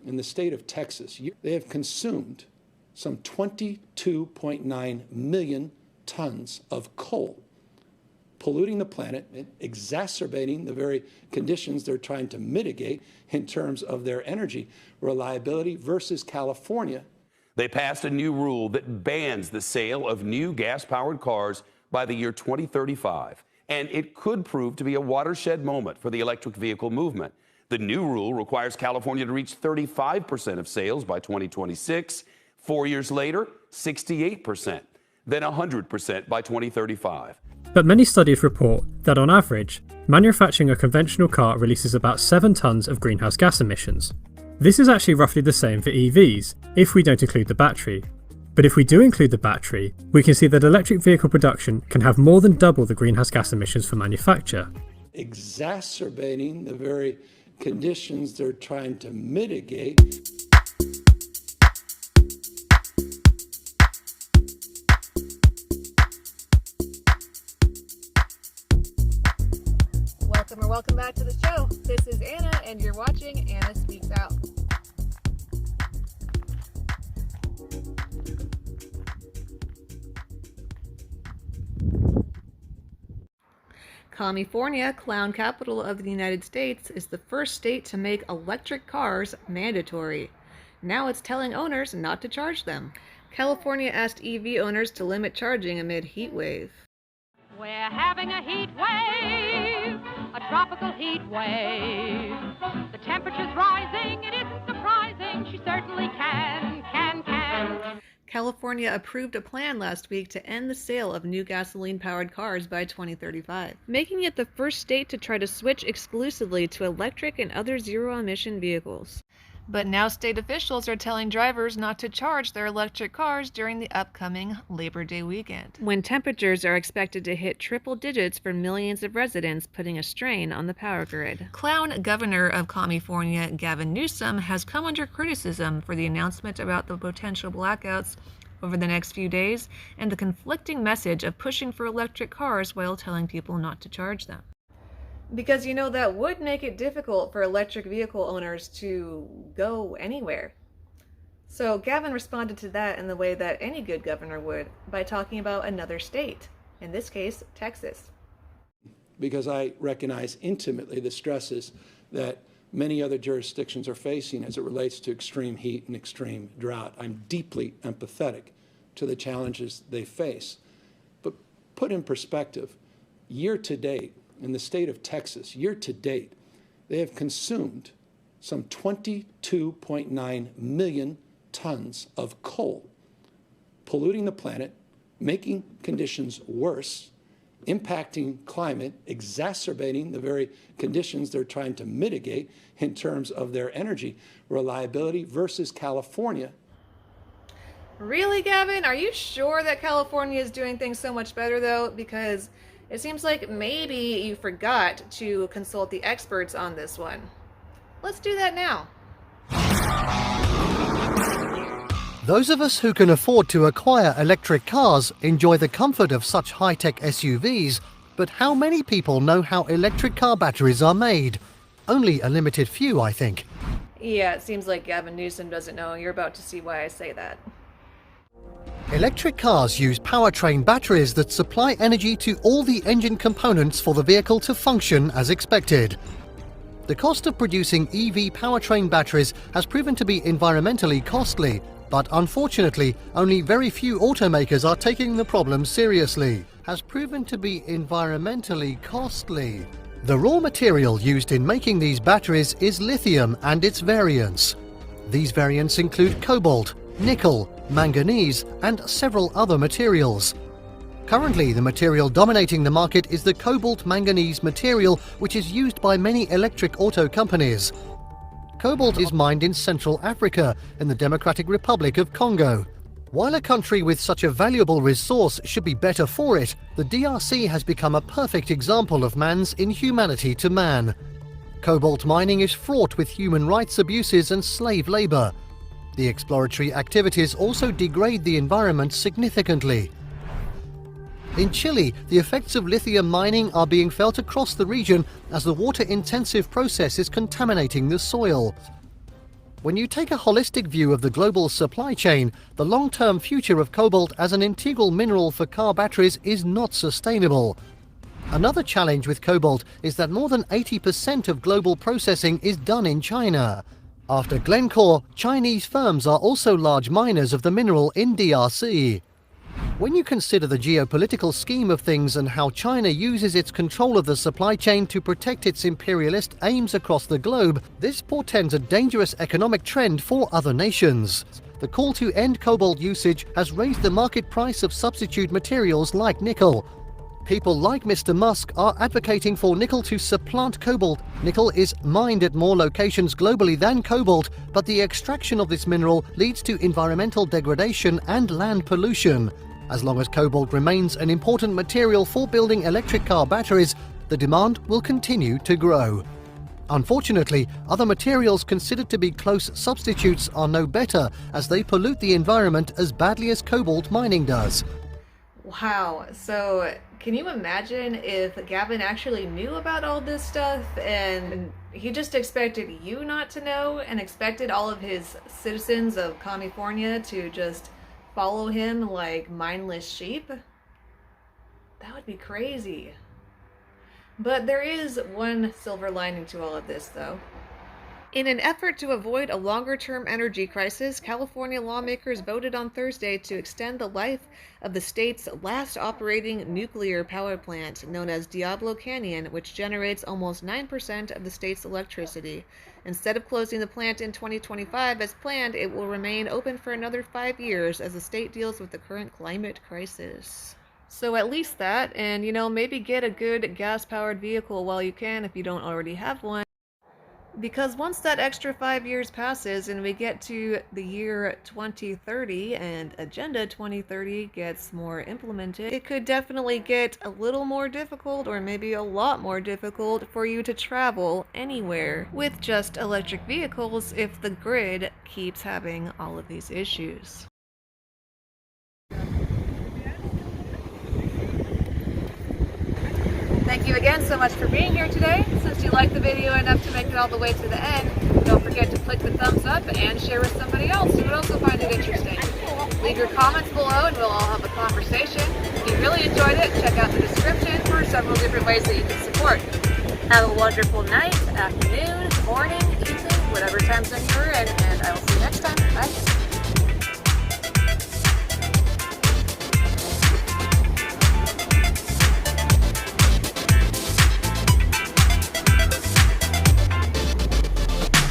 in the state of Texas, they have consumed some 22.9 million tons of coal, polluting the planet and exacerbating the very conditions they're trying to mitigate in terms of their energy reliability versus California. They passed a new rule that bans the sale of new gas-powered cars by the year 2035, and it could prove to be a watershed moment for the electric vehicle movement. The new rule requires California to reach 35% of sales by 2026. 4 years later, 68%, then 100% by 2035. But many studies report that on average, manufacturing a conventional car releases about 7 tons of greenhouse gas emissions. This is actually roughly the same for EVs, if we don't include the battery. But if we do include the battery, we can see that electric vehicle production can have more than double the greenhouse gas emissions for manufacture. Exacerbating the very conditions they're trying to mitigate. Welcome back to the show. This is Anna, and you're watching Anna Speaks Out. California, clown capital of the United States, is the first state to make electric cars mandatory. Now it's telling owners not to charge them. California asked EV owners to limit charging amid heat wave. We're having a heat wave, a tropical heat wave. The temperature's rising, it isn't surprising, she certainly can. California approved a plan last week to end the sale of new gasoline-powered cars by 2035, making it the first state to try to switch exclusively to electric and other zero-emission vehicles. But now state officials are telling drivers not to charge their electric cars during the upcoming Labor Day weekend, when temperatures are expected to hit triple digits for millions of residents, putting a strain on the power grid. Clown Governor of California, Gavin Newsom, has come under criticism for the announcement about the potential blackouts over the next few days and the conflicting message of pushing for electric cars while telling people not to charge them. Because, you know, that would make it difficult for electric vehicle owners to go anywhere. So Gavin responded to that in the way that any good governor would, by talking about another state, in this case, Texas. Because I recognize intimately the stresses that many other jurisdictions are facing as it relates to extreme heat and extreme drought. I'm deeply empathetic to the challenges they face. But put in perspective, year to date, in the state of Texas, year to date, they have consumed some 22.9 million tons of coal, polluting the planet, making conditions worse, impacting climate, exacerbating the very conditions they're trying to mitigate in terms of their energy reliability versus California. Really, Gavin? Are you sure that California is doing things so much better, though? Because it seems like maybe you forgot to consult the experts on this one. Let's do that now. Those of us who can afford to acquire electric cars enjoy the comfort of such high-tech SUVs, but how many people know how electric car batteries are made? Only a limited few, I think. Yeah, it seems like Gavin Newsom doesn't know. You're about to see why I say that. Electric cars use powertrain batteries that supply energy to all the engine components for the vehicle to function as expected. The cost of producing EV powertrain batteries has proven to be environmentally costly, but unfortunately, only very few automakers are taking the problem seriously. The raw material used in making these batteries is lithium and its variants. These variants include cobalt, nickel, manganese, and several other materials. Currently, the material dominating the market is the cobalt manganese material, which is used by many electric auto companies. Cobalt is mined in Central Africa, in the Democratic Republic of Congo. While a country with such a valuable resource should be better for it, the DRC has become a perfect example of man's inhumanity to man. Cobalt mining is fraught with human rights abuses and slave labor. The exploratory activities also degrade the environment significantly. In Chile, the effects of lithium mining are being felt across the region as the water-intensive process is contaminating the soil. When you take a holistic view of the global supply chain, the long-term future of cobalt as an integral mineral for car batteries is not sustainable. Another challenge with cobalt is that more than 80% of global processing is done in China. After Glencore, Chinese firms are also large miners of the mineral in DRC. When you consider the geopolitical scheme of things and how China uses its control of the supply chain to protect its imperialist aims across the globe, this portends a dangerous economic trend for other nations. The call to end cobalt usage has raised the market price of substitute materials like nickel. People like Mr. Musk are advocating for nickel to supplant cobalt. Nickel is mined at more locations globally than cobalt, but the extraction of this mineral leads to environmental degradation and land pollution. As long as cobalt remains an important material for building electric car batteries, the demand will continue to grow. Unfortunately, other materials considered to be close substitutes are no better, as they pollute the environment as badly as cobalt mining does. Wow, so can you imagine if Gavin actually knew about all this stuff and he just expected you not to know and expected all of his citizens of California to just follow him like mindless sheep? That would be crazy. But there is one silver lining to all of this, though. In an effort to avoid a longer-term energy crisis, California lawmakers voted on Thursday to extend the life of the state's last operating nuclear power plant, known as Diablo Canyon, which generates almost 9% of the state's electricity. Instead of closing the plant in 2025 as planned, it will remain open for another 5 years as the state deals with the current climate crisis. So at least that, and maybe get a good gas-powered vehicle while you can if you don't already have one. Because once that extra 5 years passes and we get to the year 2030 and Agenda 2030 gets more implemented, it could definitely get a little more difficult, or maybe a lot more difficult, for you to travel anywhere with just electric vehicles if the grid keeps having all of these issues. Thank you again so much for being here today. Since you liked the video enough to make it all the way to the end, don't forget to click the thumbs up and share with somebody else who would also find it interesting. Leave your comments below and we'll all have a conversation. If you really enjoyed it, check out the description for several different ways that you can support. Have a wonderful night, afternoon, morning, evening, whatever time zone you